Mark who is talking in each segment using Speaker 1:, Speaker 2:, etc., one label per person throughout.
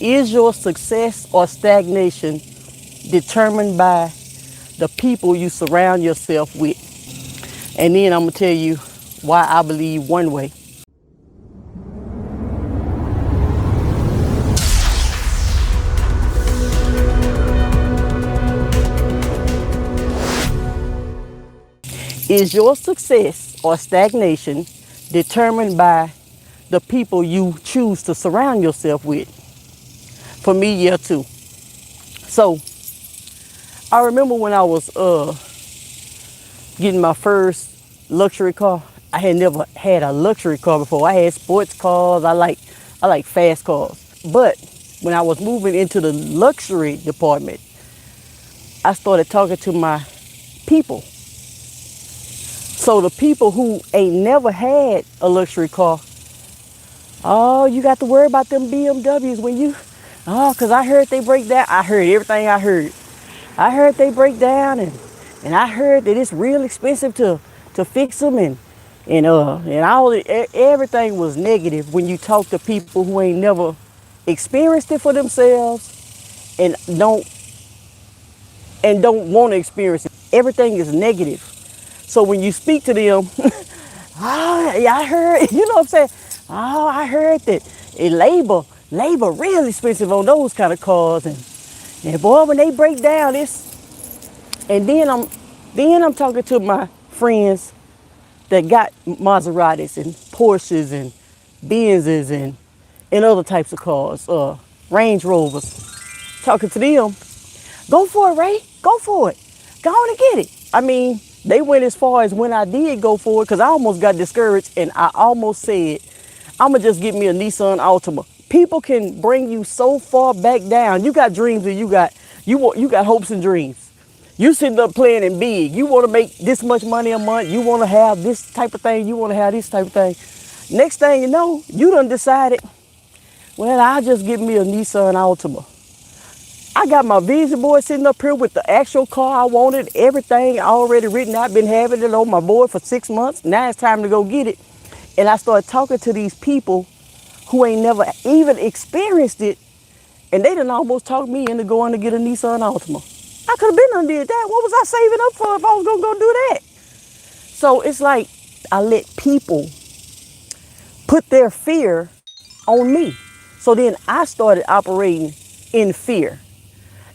Speaker 1: Is your success or stagnation determined by the people you surround yourself with? And then I'm going to tell you why I believe one way. Is your success or stagnation determined by the people you choose to surround yourself with? For me, yeah, too. So, I remember when I was getting my first luxury car. I had never had a luxury car before. I had sports cars. I like fast cars. But when I was moving into the luxury department, I started talking to my people. So the people who ain't never had a luxury car, oh, you got to worry about them BMWs when you, oh, because I heard they break down. I heard everything I heard. I heard they break down, and I heard that it's real expensive to fix them, and everything was negative when you talk to people who ain't never experienced it for themselves and don't want to experience it. Everything is negative. So when you speak to them, oh, yeah, I heard, you know what I'm saying? Oh, I heard that labor really expensive on those kind of cars, and boy, when they break down, and then I'm talking to my friends that got Maseratis and Porsches and Benzes and other types of cars, Range Rovers. Talking to them, go for it, Ray, go for it. Go on and get it. I mean, they went as far as when I did go for it, because I almost got discouraged and I almost said, I'm going to just get me a Nissan Altima. People can bring you so far back down. You got dreams and you got hopes and dreams. You sitting up playing in big. You want to make this much money a month. You want to have this type of thing. You want to have this type of thing. Next thing you know, you done decided, well, I'll just get me a Nissan Altima. I got my vision board sitting up here with the actual car I wanted, everything already written. I've been having it on my board for 6 months. Now it's time to go get it. And I started talking to these people who ain't never even experienced it, and they done almost talked me into going to get a Nissan Altima. I could have been done did that. What was I saving up for if I was gonna go do that? So it's like I let people put their fear on me. So then I started operating in fear.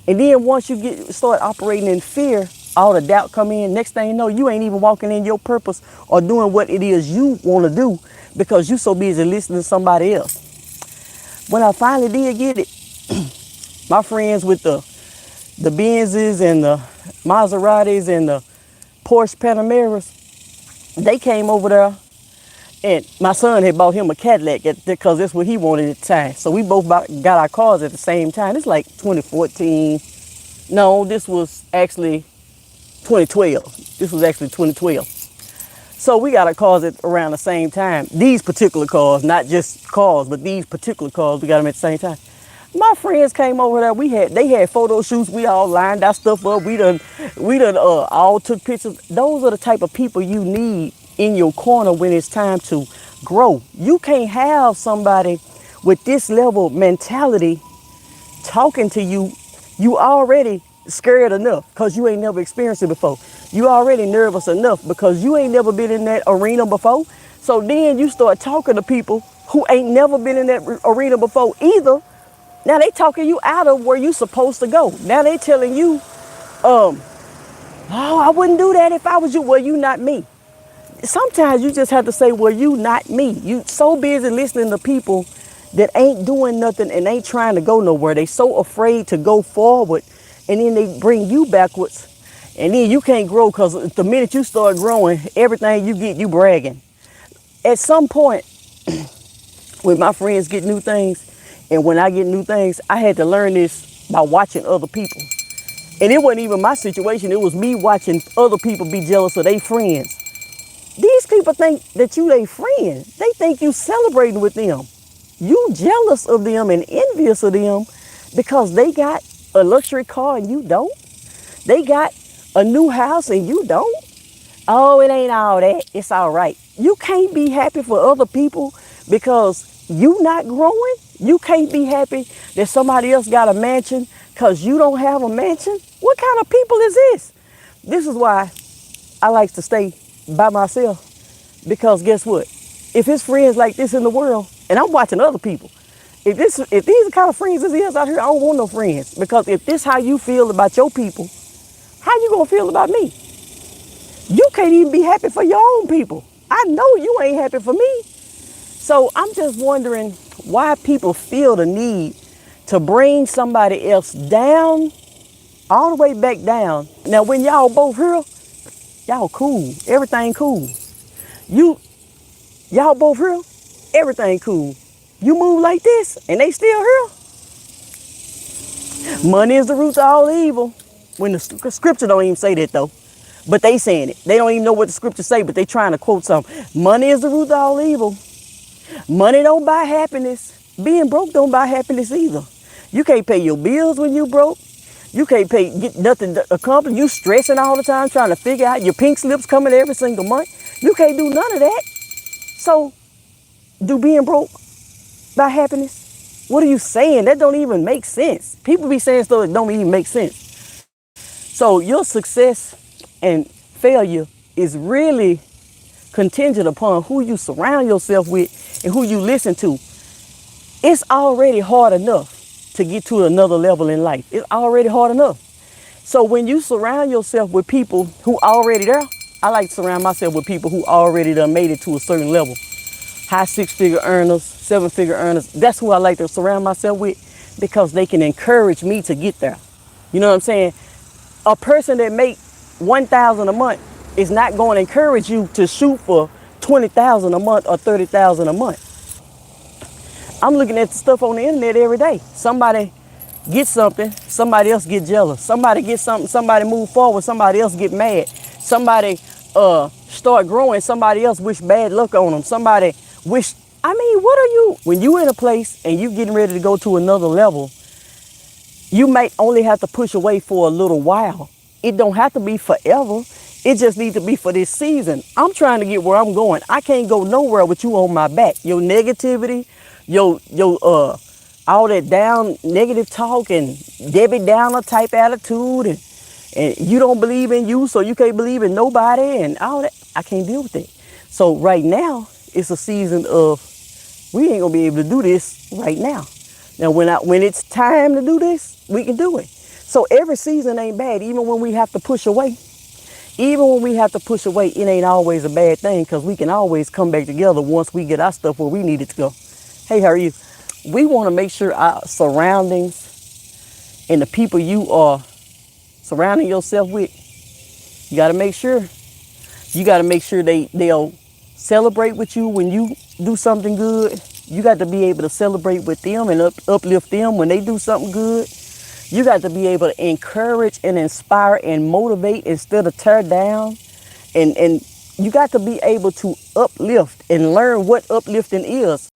Speaker 1: And then once you start operating in fear, all the doubt come in. Next thing you know, you ain't even walking in your purpose or doing what it is you want to do because you so busy listening to somebody else. When I finally did get it, my friends with the Benzes and the Maseratis and the Porsche Panameras, they came over there, and my son had bought him a Cadillac because that's what he wanted at the time. So we both got our cars at the same time. It's like 2014. No, this was actually 2012. This was actually 2012. So we got our cars at around the same time. These particular cars, not just cars, but these particular cars, we got them at the same time. My friends came over there. They had photo shoots. We all lined our stuff up. We done all took pictures. Those are the type of people you need in your corner when it's time to grow. You can't have somebody with this level mentality talking to you. You already scared enough because you ain't never experienced it before. You already nervous enough because you ain't never been in that arena before. So then you start talking to people who ain't never been in that arena before either. Now they talking you out of where you supposed to go. Now they telling you, oh, I wouldn't do that if I was you. Well, you not me. Sometimes you just have to say, well, you not me. You so busy listening to people that ain't doing nothing and ain't trying to go nowhere. They so afraid to go forward, and then they bring you backwards. And then you can't grow because the minute you start growing, everything you get, you bragging. At some point, when my friends get new things, and when I get new things, I had to learn this by watching other people. And it wasn't even my situation. It was me watching other people be jealous of their friends. These people think that you their friend. They think you celebrating with them. You jealous of them and envious of them because they got a luxury car and you don't. They got a new house and you don't. Oh, it ain't all that. It's all right. You can't be happy for other people because you not growing. You can't be happy that somebody else got a mansion because you don't have a mansion? What kind of people is this? This is why I like to stay by myself, because guess what? If it's friends like this in the world, and I'm watching other people, if these are the kind of friends this is out here, I don't want no friends. Because if this how you feel about your people, how you gonna feel about me? You can't even be happy for your own people. I know you ain't happy for me. So I'm just wondering why people feel the need to bring somebody else down, all the way back down. Now when y'all both here, y'all cool, everything cool. Y'all both here, everything cool. You move like this and they still here. Money is the root of all evil. When the scripture don't even say that though. But they saying it. They don't even know what the scripture say, but they trying to quote something. Money is the root of all evil. Money don't buy happiness. Being broke don't buy happiness either. You can't pay your bills when you broke. You can't get nothing accomplished. You stressing all the time trying to figure out your pink slips coming every single month. You can't do none of that. So, do being broke buy happiness? What are you saying? That don't even make sense. People be saying stuff that don't even make sense. So your success and failure is really contingent upon who you surround yourself with and who you listen to. It's already hard enough to get to another level in life. It's already hard enough. So when you surround yourself with people who already there, I like to surround myself with people who already done made it to a certain level. High six-figure earners, seven-figure earners. That's who I like to surround myself with, because they can encourage me to get there. You know what I'm saying? A person that make $1,000 a month is not going to encourage you to shoot for $20,000 a month or $30,000 a month. I'm looking at the stuff on the internet every day. Somebody gets something, somebody else get jealous. Somebody gets something, somebody move forward, somebody else get mad. Somebody start growing, somebody else wish bad luck on them. Somebody wish, what are you? When you in a place and you getting ready to go to another level, you might only have to push away for a little while. It don't have to be forever. It just needs to be for this season. I'm trying to get where I'm going. I can't go nowhere with you on my back. Your negativity, your all that down negative talk and Debbie Downer type attitude, and you don't believe in you, so you can't believe in nobody and all that. I can't deal with that. So right now, it's a season of, we ain't gonna be able to do this right now. Now when it's time to do this, we can do it. So every season ain't bad, even when we have to push away. Even when we have to push away, it ain't always a bad thing, because we can always come back together once we get our stuff where we need it to go. Hey, how are you? We want to make sure our surroundings and the people you are surrounding yourself with, you got to make sure. You got to make sure they'll celebrate with you when you do something good. You got to be able to celebrate with them and uplift them when they do something good. You got to be able to encourage and inspire and motivate instead of tear down. And you got to be able to uplift and learn what uplifting is.